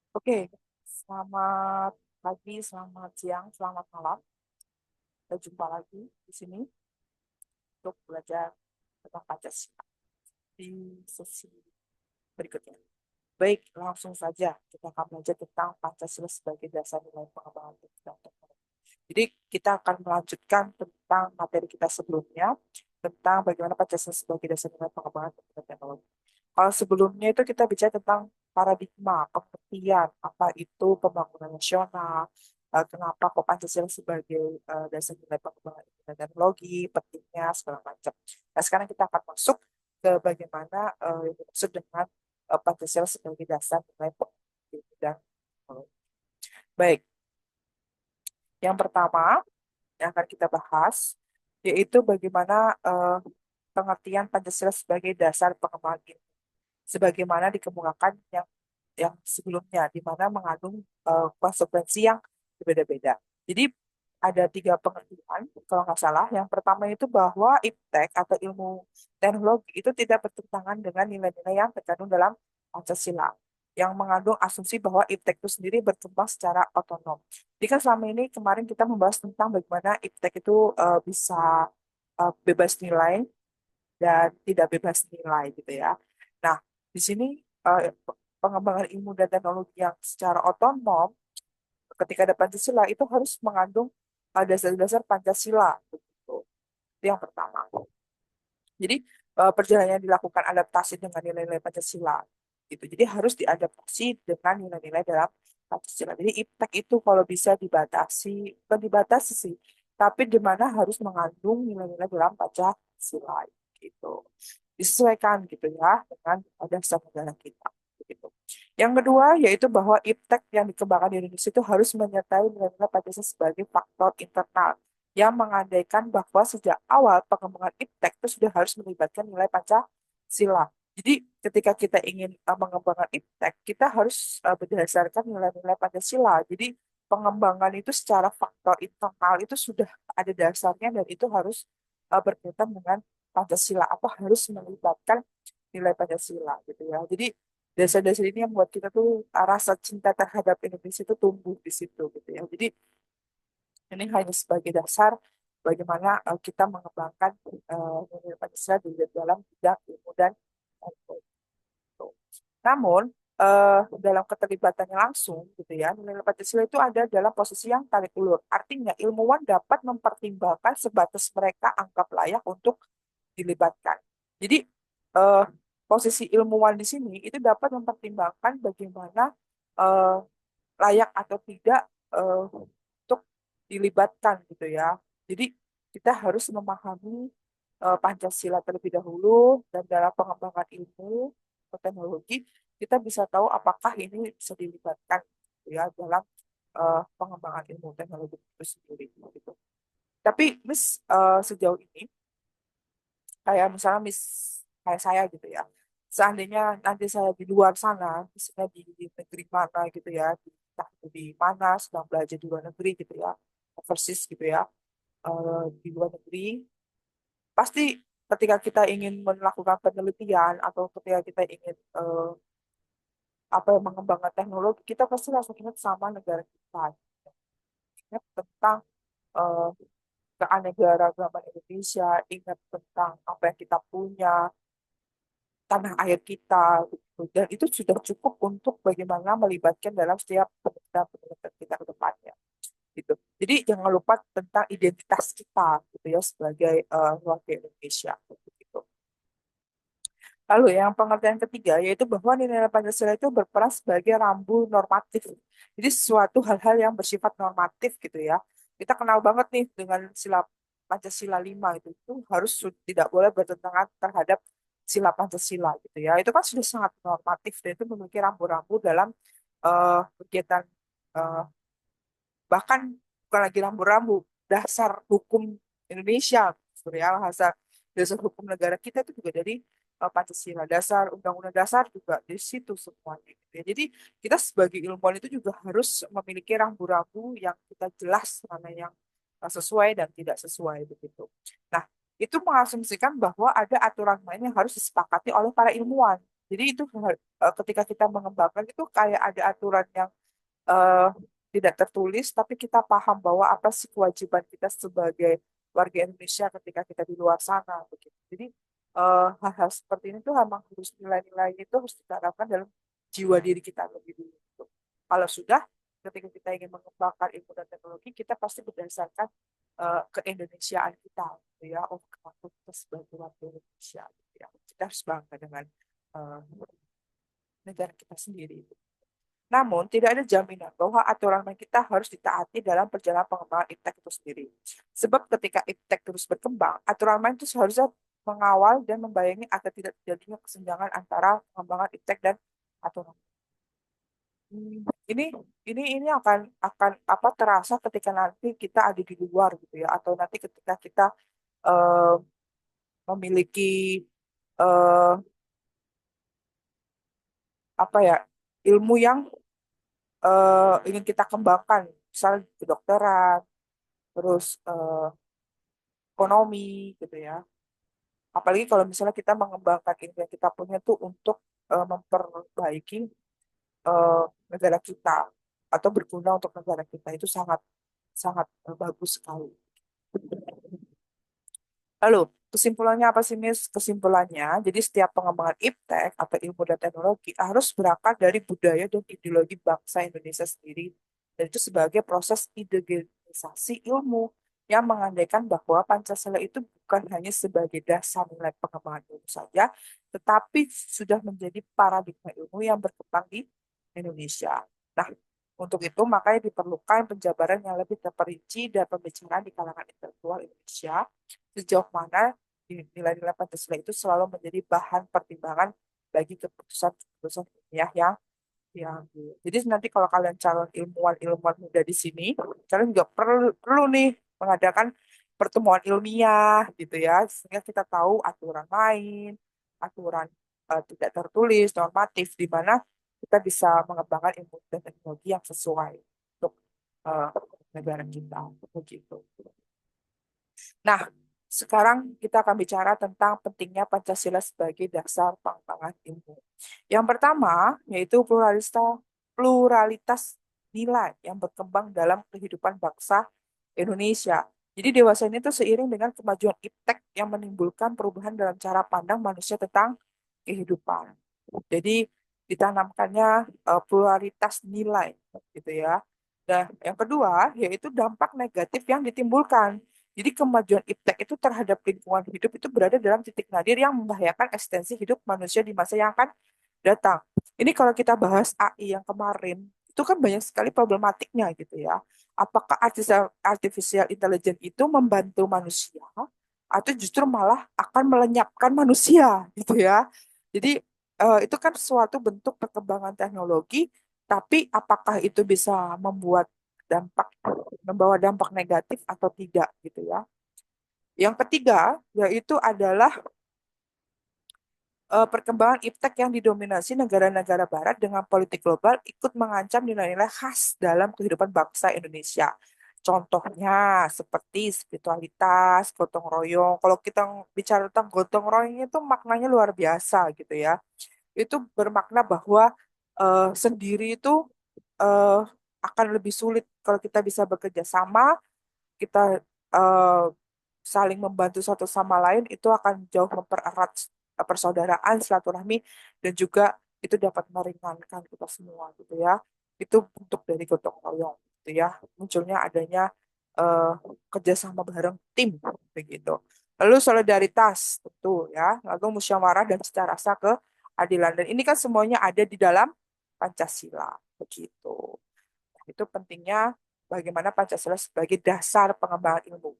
Oke, selamat pagi, selamat siang, selamat malam. Kita jumpa lagi di sini untuk belajar tentang Pancasila di sesi berikutnya. Baik, langsung saja kita akan belajar tentang Pancasila sebagai dasar nilai pengembangan pendidikan teknologi. Jadi kita akan melanjutkan tentang materi kita sebelumnya tentang bagaimana Pancasila sebagai dasar nilai pengembangan pendidikan teknologi. Kalau sebelumnya itu kita bicara tentang paradigma, pengertian, apa itu pembangunan nasional, kenapa kok Pancasila sebagai dasar nilai pengembangan ilmu teknologi, pentingnya, segala macam. Nah, sekarang kita akan masuk ke bagaimana yang dimaksud dengan Pancasila sebagai dasar nilai pengembangan ilmu dan teknologi. Baik, yang pertama yang akan kita bahas yaitu bagaimana pengertian Pancasila sebagai dasar pengembangan ilmu sebagaimana dikemukakan yang sebelumnya, di mana mengandung konsekuensi yang berbeda-beda. Jadi ada tiga pengertian, kalau nggak salah. Yang pertama itu bahwa iptek atau ilmu teknologi itu tidak bertentangan dengan nilai-nilai yang terkandung dalam Pancasila, yang mengandung asumsi bahwa iptek itu sendiri berkembang secara otonom. Jadi kan selama ini kemarin kita membahas tentang bagaimana iptek itu bisa bebas nilai dan tidak bebas nilai gitu ya. Nah, di sini pengembangan ilmu dan teknologi yang secara otonom ketika ada Pancasila itu harus mengandung dasar-dasar Pancasila begitu. Itu yang pertama. Jadi perjalanannya dilakukan adaptasi dengan nilai-nilai Pancasila gitu. Jadi harus diadaptasi dengan nilai-nilai dalam Pancasila. Jadi IPTEK itu kalau bisa dibatasi, bukan dibatasi sih, tapi di mana harus mengandung nilai-nilai dalam Pancasila gitu. Disesuaikan gitu ya dengan dasar negara kita gitu. Yang kedua yaitu bahwa IPTEK yang dikembangkan di Indonesia itu harus menyertai nilai-nilai Pancasila sebagai faktor internal yang mengandaikan bahwa sejak awal pengembangan iptek itu sudah harus melibatkan nilai Pancasila. Jadi ketika kita ingin mengembangkan iptek, kita harus berdasarkan nilai-nilai Pancasila. Jadi pengembangan itu secara faktor internal itu sudah ada dasarnya dan itu harus berkaitan dengan Pancasila atau harus melibatkan nilai Pancasila gitu ya. Jadi dasar-dasar ini yang membuat kita tuh rasa cinta terhadap Indonesia itu tumbuh di situ gitu ya. Jadi ini hanya sebagai dasar bagaimana kita mengembangkan nilai Pancasila di dalam bidang ilmu dan teknologi. Namun, dalam keterlibatannya langsung, gitu ya, nilai Pancasila itu ada dalam posisi yang tarik ulur. Artinya, ilmuwan dapat mempertimbangkan sebatas mereka anggap layak untuk dilibatkan. Jadi, eh, posisi ilmuwan di sini itu dapat mempertimbangkan bagaimana eh, layak atau tidak untuk dilibatkan gitu ya. Jadi kita harus memahami Pancasila terlebih dahulu dan dalam pengembangan ilmu atau teknologi kita bisa tahu apakah ini bisa dilibatkan gitu ya dalam pengembangan ilmu teknologi itu sendiri gitu. Tapi Miss sejauh ini kayak misalnya Miss kayak saya gitu ya. Seandainya nanti saya di luar sana, misalnya di negeri mana gitu ya, entah itu di mana sedang belajar di luar negeri gitu ya, overseas gitu ya, di luar negeri, pasti ketika kita ingin melakukan penelitian atau ketika kita ingin apa yang mengembangkan teknologi, kita pasti langsung ingat sama negara kita, ingat tentang eh, keanekaragaman Indonesia, ingat tentang apa yang kita punya, tanah air kita gitu. Dan itu sudah cukup untuk bagaimana melibatkan dalam setiap penelitian kita ke depannya gitu. Jadi jangan lupa tentang identitas kita gitu ya sebagai warga Indonesia gitu. Lalu yang pengertian ketiga yaitu bahwa nilai Pancasila itu berperan sebagai rambu normatif. Jadi sesuatu hal-hal yang bersifat normatif gitu ya. Kita kenal banget nih dengan sila Pancasila 5 itu harus tidak boleh bertentangan terhadap sila Pancasila gitu ya. Itu kan sudah sangat normatif dan itu memiliki rambu-rambu dalam kegiatan eh, bahkan bukan lagi rambu-rambu, dasar hukum Indonesia gitu ya. Dasar hukum negara kita itu juga dari Pancasila, dasar Undang-Undang Dasar juga di situ semuanya gitu ya. Jadi kita sebagai ilmuwan itu juga harus memiliki rambu-rambu yang kita jelas mana yang sesuai dan tidak sesuai begitu. Nah, itu mengasumsikan bahwa ada aturan main yang harus disepakati oleh para ilmuwan. Jadi itu ketika kita mengembangkan itu kayak ada aturan yang eh, tidak tertulis, tapi kita paham bahwa apa sih kewajiban kita sebagai warga Indonesia ketika kita di luar sana, begitu. Jadi hal-hal seperti ini tuh memang harus nilai-nilai itu harus ditanamkan dalam jiwa diri kita lebih dulu. Gitu. Kalau sudah, ketika kita ingin mengembangkan ilmu dan teknologi, kita pasti berdasarkan keindonesiaan kita, gitu ya. Oh, kenapa kita sebagai warga Indonesia, gitu ya. Kita harus bangga dengan eh, negara kita sendiri. Namun, tidak ada jaminan bahwa aturan main kita harus ditaati dalam perjalanan pengembangan iptek itu sendiri. Sebab ketika iptek terus berkembang, aturan main itu seharusnya mengawal dan membayangi agar tidak terjadinya kesenjangan antara pengembangan iptek dan aturan. Hmm, Ini ini akan apa terasa ketika nanti kita ada di luar gitu ya, atau nanti ketika kita eh, memiliki eh, apa ya ilmu yang ingin kita kembangkan, misal kedokteran, terus ekonomi gitu ya. Apalagi kalau misalnya kita mengembangkan ilmu yang kita punya tuh untuk memperbaiki eh, negara kita atau berguna untuk negara kita itu sangat sangat bagus sekali. Lalu, kesimpulannya apa sih, Miss? Kesimpulannya, jadi setiap pengembangan iptek atau ilmu dan teknologi harus berakar dari budaya dan ideologi bangsa Indonesia sendiri. Dan itu sebagai proses indigenisasi ilmu yang mengandaikan bahwa Pancasila itu bukan hanya sebagai dasar nilai pengembangan ilmu saja, tetapi sudah menjadi paradigma ilmu yang berkembang di Indonesia. Nah, untuk itu makanya diperlukan penjabaran yang lebih terperinci dan pembicaraan di kalangan intelektual Indonesia sejauh mana nilai-nilai Pancasila itu selalu menjadi bahan pertimbangan bagi keputusan-keputusan ilmiah yang jadi nanti kalau kalian calon ilmuwan-ilmuwan muda di sini, kalian juga perlu nih mengadakan pertemuan ilmiah gitu ya, sehingga kita tahu aturan main, aturan tidak tertulis, normatif, di mana kita bisa mengembangkan ilmu dan teknologi yang sesuai untuk eh, negara kita, begitu. Nah, sekarang kita akan bicara tentang pentingnya Pancasila sebagai dasar pengembangan ilmu. Yang pertama, yaitu pluralitas nilai yang berkembang dalam kehidupan bangsa Indonesia. Jadi dewasa ini tuh seiring dengan kemajuan iptek yang menimbulkan perubahan dalam cara pandang manusia tentang kehidupan. Jadi ditanamkannya pluralitas nilai gitu ya. Dan yang kedua yaitu dampak negatif yang ditimbulkan. Jadi kemajuan iptek itu terhadap lingkungan hidup itu berada dalam titik nadir yang membahayakan eksistensi hidup manusia di masa yang akan datang. Ini kalau kita bahas AI yang kemarin, itu kan banyak sekali problematiknya gitu ya. Apakah artificial intelligence itu membantu manusia atau justru malah akan melenyapkan manusia gitu ya. Jadi itu kan suatu bentuk perkembangan teknologi, tapi apakah itu bisa membuat dampak membawa dampak negatif atau tidak gitu ya. Yang ketiga yaitu adalah perkembangan iptek yang didominasi negara-negara barat dengan politik global ikut mengancam nilai-nilai khas dalam kehidupan bangsa Indonesia. Contohnya seperti spiritualitas, gotong royong. Kalau kita bicara tentang gotong royong itu maknanya luar biasa gitu ya. Itu bermakna bahwa sendiri itu eh, akan lebih sulit kalau kita bisa bekerja sama, kita eh, saling membantu satu sama lain itu akan jauh mempererat persaudaraan, silaturahmi dan juga itu dapat meringankan kita semua gitu ya. Itu bentuk dari gotong royong gitu ya. Munculnya adanya eh, kerjasama bareng tim begitu. Lalu solidaritas tentu ya, lalu musyawarah dan cita rasa keadilan dan ini kan semuanya ada di dalam Pancasila begitu. Itu pentingnya bagaimana Pancasila sebagai dasar pengembangan ilmu.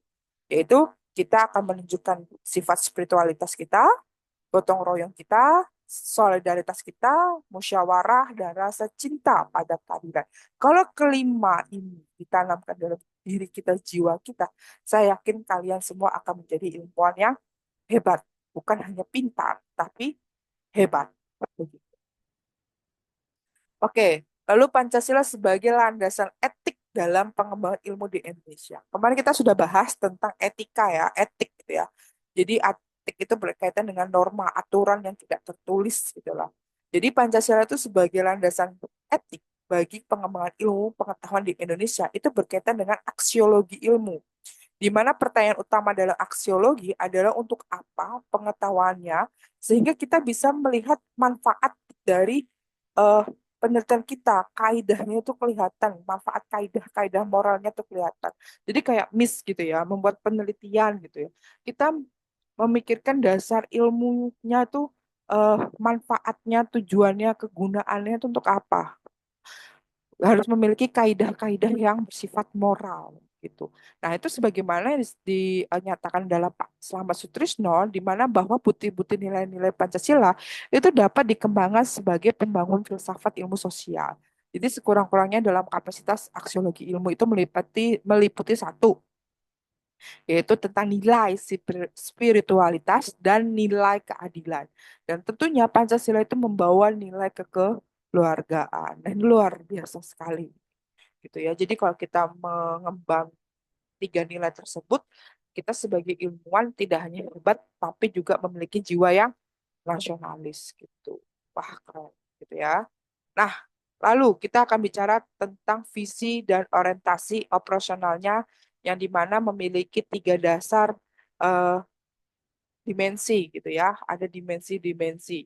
Yaitu kita akan menunjukkan sifat spiritualitas kita, gotong royong kita, solidaritas kita, musyawarah, dan rasa cinta pada keadilan. Kalau kelima ini ditanamkan dalam diri kita, jiwa kita, saya yakin kalian semua akan menjadi ilmuwan yang hebat. Bukan hanya pintar, tapi hebat. Oke, lalu Pancasila sebagai landasan etik dalam pengembangan ilmu di Indonesia. Kemarin kita sudah bahas tentang etika ya, etik gitu ya. Jadi etik itu berkaitan dengan norma, aturan yang tidak tertulis gitu lah. Jadi Pancasila itu sebagai landasan etik bagi pengembangan ilmu pengetahuan di Indonesia itu berkaitan dengan aksiologi ilmu, di mana pertanyaan utama dalam aksiologi adalah untuk apa pengetahuannya, sehingga kita bisa melihat manfaat dari eh, penelitian kita, kaidahnya itu kelihatan, manfaat kaidah-kaidah moralnya itu kelihatan. Jadi kayak miss gitu ya, membuat penelitian gitu ya. Kita memikirkan dasar ilmunya tuh manfaatnya, tujuannya, kegunaannya itu untuk apa, harus memiliki kaidah-kaidah yang bersifat moral gitu. Nah, itu sebagaimana yang dinyatakan dalam Pak Slamet Sutrisno, di mana bahwa bukti-bukti nilai-nilai Pancasila itu dapat dikembangkan sebagai pembangun filsafat ilmu sosial. Jadi sekurang-kurangnya dalam kapasitas aksiologi ilmu itu meliputi satu, yaitu tentang nilai spiritualitas dan nilai keadilan. Dan tentunya Pancasila itu membawa nilai kekeluargaan. Dan luar biasa sekali gitu ya. Jadi kalau kita mengembang tiga nilai tersebut, kita sebagai ilmuwan tidak hanya hebat, tapi juga memiliki jiwa yang nasionalis gitu. Wah, keren gitu ya. Nah, lalu kita akan bicara tentang visi dan orientasi operasionalnya yang dimana memiliki tiga dasar eh, dimensi gitu ya. Ada dimensi-dimensi.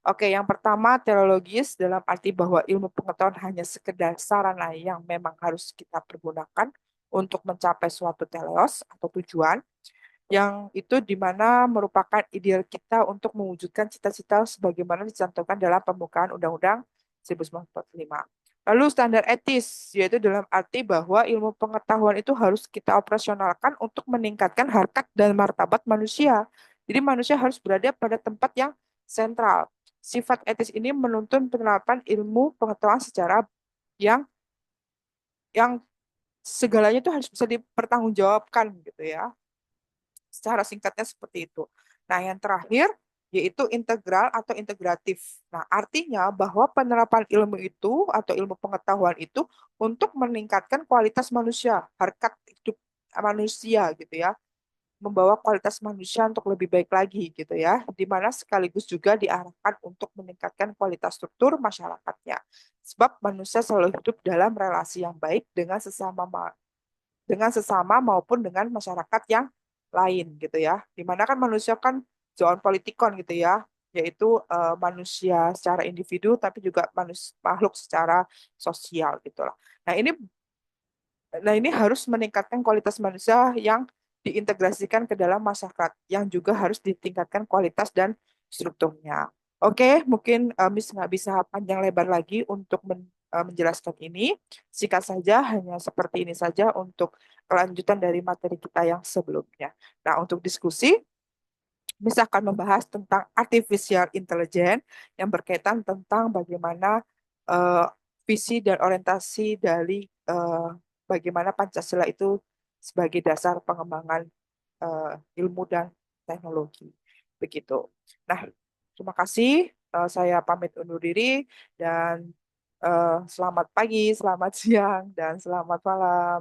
Oke, yang pertama teologis dalam arti bahwa ilmu pengetahuan hanya sekedar sarana yang memang harus kita pergunakan untuk mencapai suatu teleos atau tujuan, yang itu dimana merupakan ideal kita untuk mewujudkan cita-cita sebagaimana dicantumkan dalam pembukaan Undang-Undang 1945. Lalu standar etis, yaitu dalam arti bahwa ilmu pengetahuan itu harus kita operasionalkan untuk meningkatkan harkat dan martabat manusia. Jadi manusia harus berada pada tempat yang sentral. Sifat etis ini menuntun penerapan ilmu pengetahuan secara yang yang segalanya itu harus bisa dipertanggungjawabkan gitu ya. Secara singkatnya seperti itu. Nah, yang terakhir yaitu integral atau integratif. Nah, artinya bahwa penerapan ilmu itu atau ilmu pengetahuan itu untuk meningkatkan kualitas manusia, harkat hidup manusia gitu ya, membawa kualitas manusia untuk lebih baik lagi gitu ya, di mana sekaligus juga diarahkan untuk meningkatkan kualitas struktur masyarakatnya. Sebab manusia selalu hidup dalam relasi yang baik dengan sesama maupun dengan masyarakat yang lain gitu ya. Dimana kan manusia kan zoon politikon gitu ya, yaitu manusia secara individu tapi juga makhluk secara sosial gitulah. Nah, ini harus meningkatkan kualitas manusia yang diintegrasikan ke dalam masyarakat, yang juga harus ditingkatkan kualitas dan strukturnya. Oke, mungkin Miss nggak bisa panjang lebar lagi untuk menjelaskan ini. Singkat saja, hanya seperti ini saja untuk kelanjutan dari materi kita yang sebelumnya. Nah, untuk diskusi, Miss akan membahas tentang artificial intelligence yang berkaitan tentang bagaimana eh, visi dan orientasi dari bagaimana Pancasila itu sebagai dasar pengembangan ilmu dan teknologi. Begitu. Nah, terima kasih. Saya pamit undur diri dan selamat pagi, selamat siang, dan selamat malam.